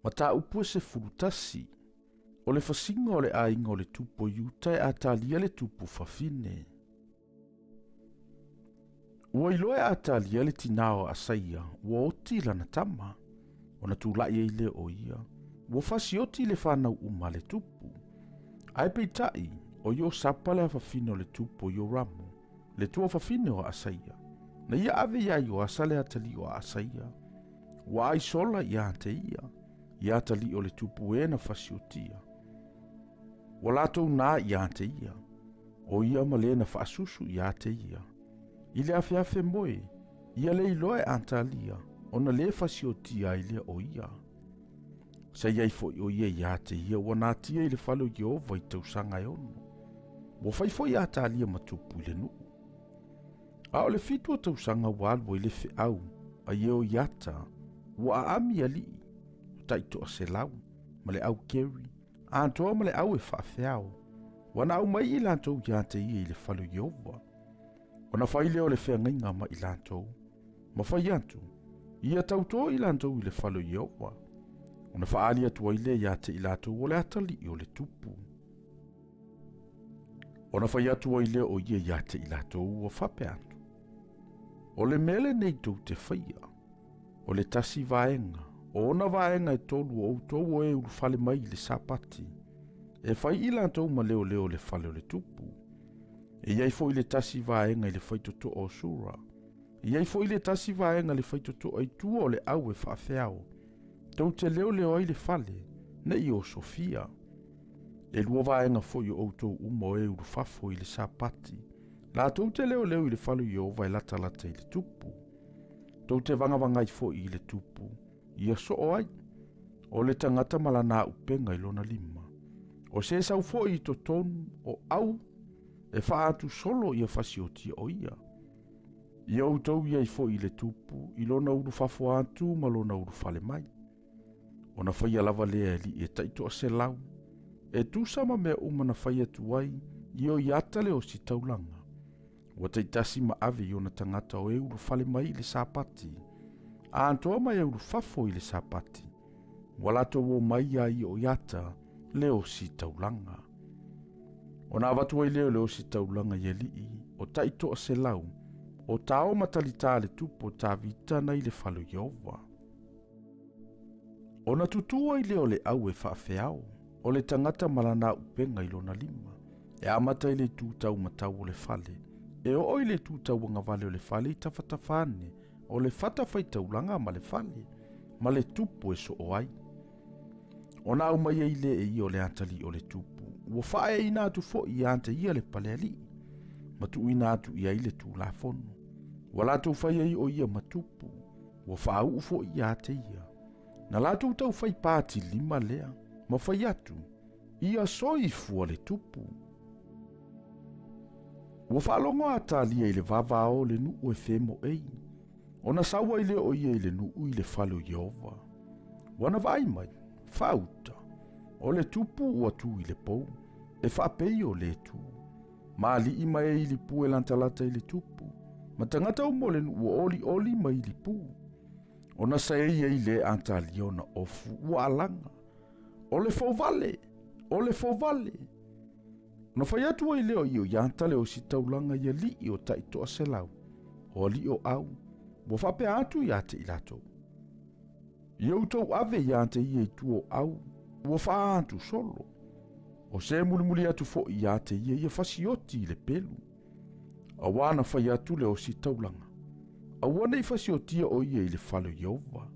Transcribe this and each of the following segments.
Mata upu se fulutasi, o le fasinga o le ainga o le tupu yuta e atalia le tupu fafine. Ua iloe atalia le tinao asaia, ua oti lana tama, o na tūlai e le o ia, ua fasi oti le whanau uma le tupu. Ai peitai, o yo sapa le fafine o le tupu yo ramu, le tua fafine o asaia, na ia ave ia yo asale atali o asaia, ua ai sola ia te ia atali o le tupu e na fasi otia. Wa latou na ia te ia, o ia ma le na faasusu ia te ia. Ile afe moe, ia le iloe antalia, o na le fasi otia ile o ia. Sa iai foi o ia te ia, wa na tia ile falo Jehova i tausanga e ono. Wa fai foi atalia matupu ile nuu. A o le fitu o tausanga walu ile fe au, a ieo iata, wa aami ali, taito a se lau, ma le au keri, a antoa ma le au e whaafeao, wana au mai i lantou ia te ia i le falo Jehova. Wana whai leo le whengainga ma i lantou, ma whai antu, ia tautoa i lantou i le falo Jehova. Wana whaali atua i le ia te i lantou o le atali i o le tupu. Wana whai atua i le o ia te i lantou o whape antu. O le mele nei tau te whaia, o le tasi vaenga, o ona vaenga e tolu o tau e ulu fale mai le sapati, e whai i lantou ma leo le fale o le tupu. E iai fo i le tasi vaenga i le whaitoto o sura. E iai fo i le tasi vaenga le whaitoto ai tua o le au e whaafeao. Tau te leo ai le fale, ne i o Sofia. E lua vaenga fo i o tau umo e ulu fafo i le sapati. La tau te leo i le falo i o vai lata i le tupu. Tau te vanga i fo i le tupu. Ia so o ai. O le tangata malana upenga i lona lima. O se sau fo i to tonu o au. E whaatu solo ia fasiotia o ia. Ia utau ia i fo i le tupu, i lona uru fafo atu ma lona uru fale mai. Ona whaia lava lea li e taito a se lau. E tu sama mea umana whaia tuai, i o iata le o si taulanga. Wa taitasi ma ave i ona tangata o e uru fale mai i le sapati. A antoa mai e uru fafo i le sapati. Walato o mai ai o iata le o si taulanga. O na watu ai leo si taulanga i lii, o taito a se lau, o tao matalita le tupo ta vita na i le falo Jehova. O na tutua i leo le au e whaafeao, o le tangata malana upenga i lona lima, e amata i le tutau matau o le fale, e o i le tutau anga vale o le fale i tafatafane, o le fata faitaulanga ma le fale, ma le tupo e so o ai. O na umai e le e i o le antali o le tupo, ua whae ina atu fo i ante ia le pale ali. Matu ina atu ia i le tū la fono. Wa lātou whaia i o ia matupu. Ua whaau ufo i ate ia. Na lātou tau whai pāti lima lea. Ma whai atu. Ia soi fua le tupu. Ua whaalongo atalia i le vavao le nuu e femo ei. Ona sawa i le o ia i le nuu i le falo Jehova. Wana vai mai. Fauta. O le tupu ua tu i le pou, e whaapei o le tu. Maali i mai i li pu e lantalata i le tupu, ma tangata o mole ua oli mai i li pu. O na sa e le antali o na ofu ua alanga. O le fovale, o le fovale. Na whai atua i leo i o yantale o si taulanga i a li i o taito a selau, o li o au, ua whape atu i ate i lato. I au tau ave i ante i e tu o au, ua whaantu solo. O se mulimuli atu fo i ate ia fasioti i le pelu. A wana whai atu le o si taulanga. A wana i fasiotia o ia i le falo Jehova.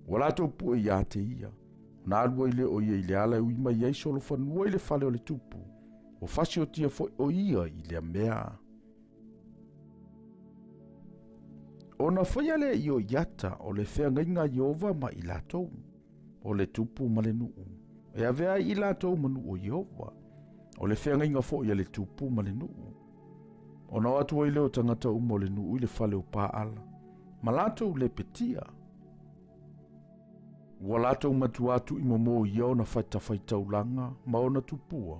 Walato pu i ate ia. Na alua i le o ia i le ala ui mai ei solo whanua i le fale o le tupu. O fasiotia fo o ia i le mea. O na whai ale i o iata o le whengainga Jehova ma i latou. O le tupu ma le nuu. E avea i latou manu o Jehova. O le whengainga fo i le tupu ma le nuu. O na atua i leo tangata umo le nuu i le fale o paala. Ma latou le petia. Ua latou matu atu i momo i au na faitaulanga ma o na tupua.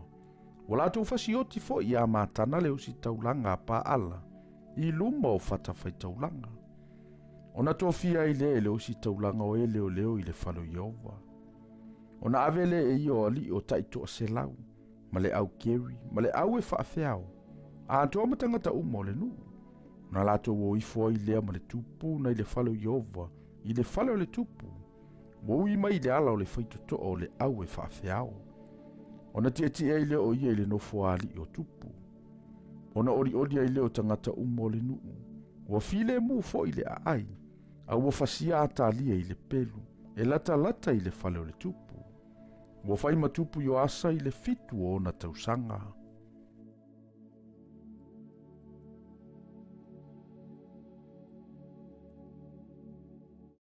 Ua latou fasioti fo i a matana leo si taulanga a paala. I luma o faitaulanga. O na tofia i leo si taulanga o leo i le falo Jehova. Ona avele e io ali o taito se lau, ma le au keri, ma le au e whaafeao. A antoa matangata umo le nuu. Na lato wo ifo i lea ma le tupu na i le falo Iova, i le falo le tupu. Wo i mai le ala o le whaitoto o le au e whaafeao. Ona tia i le o ia i le nofo ali o tupu. Ona ori i le o tangata umo le nuu. Wa file mu fo i le ai. A wa fasia atalia i le pelu. E lata i le falo le tupu. Wa fai matupu yo asa i le fitu o na tausanga.